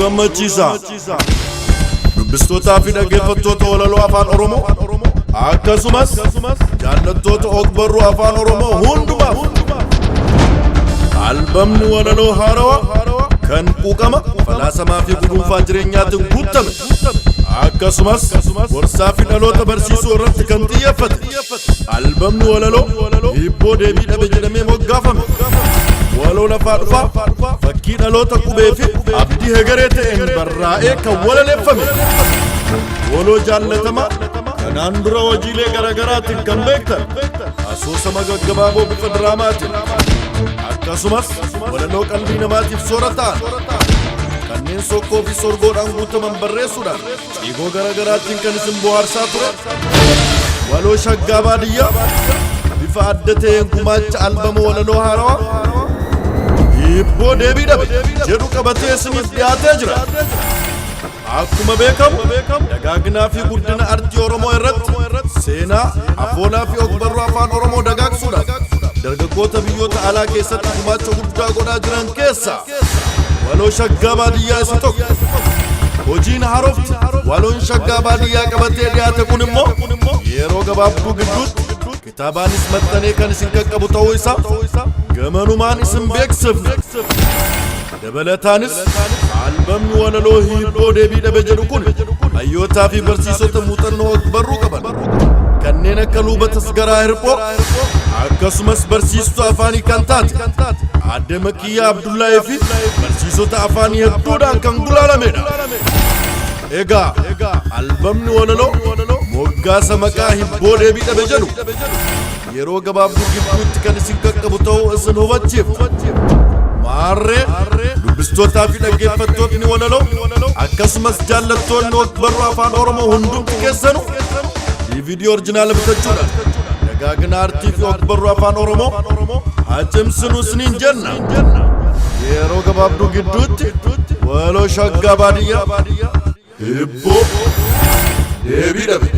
gammachiisa dubbistootaa fi dhaggeeffattoota walaloo afaan Oromoo akkasumas jaallattoota ogbarruu afaan Oromoo hundumaaf albamni walaloo haarawaa kan quuqama falaasamaa fi guduunfaa jireenyaatiin guutame akkasumas gorsaa fi dhaloota barsiisuu irratti kan xiyyeeffate albamni walaloo hibboo deebii dhabe jedhamee moggaafame waloo lafaa dhufaa fakkii dhaloota qubee fi abdii hegeree ta'een barraa'ee kan walaleeffame waloo jaallatamaa kanaan dura hojiilee garaagaraatiin kan beektan asoosama gaggabaaboo bifa diraamaatiin akkasumas walaloo qalbii namaatiif soora ta'an kanneen sokkoo fi sorgoodhaan guutaman barreessuudhaan xiiqoo garaagaraatiin kan isin bohaarsaa ture waloo shaggaa baadiyyaa bifa adda ta'een gumaacha albama walaloo haarawaa hibboo deebii dhabe jedhu qabatee isiniif dhiyaatee jira. Akkuma beekamu dagaagnaa fi guddina artii Oromoo irratti seenaa afoolaa fi ogbarruu afaan Oromoo dagaagsuudhaaf dargaggoota biyyoota alaa keessatti gumaacha guddaa godhaa jiran keessaa waloo shaggaa baadiyyaa isa tokko. Hojiin haarofti waloon shaggaa baadiyyaa qabatee dhiyaate kun immoo yeroo gabaabduu gidduutti kitaabaanis maxxanee kan isin qaqqabu ta'uu isaa gamanumaan isin beeksifne. Dabalataanis albamni walaloo hibboo deebii dhabe jedhu kun hayyootaa fi barsiisota muuxannoo ogbarruu qaban kanneen akka luba tasgaraa hirphoo akkasumas barsiisota afaanii kan taate aadde Makiyyaa Abdullaahii fi barsiisota afaanii hedduudhaan kan gulaalamedha. Egaa albamni walaloo moggaasa maqaa hibboo deebii dhabe jedhu yeroo gabaabduu gidduutti kan isin qaqqabu ta'uu isin hubachiifna. Maarree dubbistootaa fi dhaggeeffattootni walaloo akkasumas jaallattoonni ogbarruu afaan Oromoo hundumti keessanu DVD orjinaala bitachuudhaan dagaagina artii fi ogbarruu afaan Oromoo haa cimsinu isiniin jenna. Yeroo gabaabduu gidduutti waloo shaggaa baadiyyaa hibboo deebii dhabe.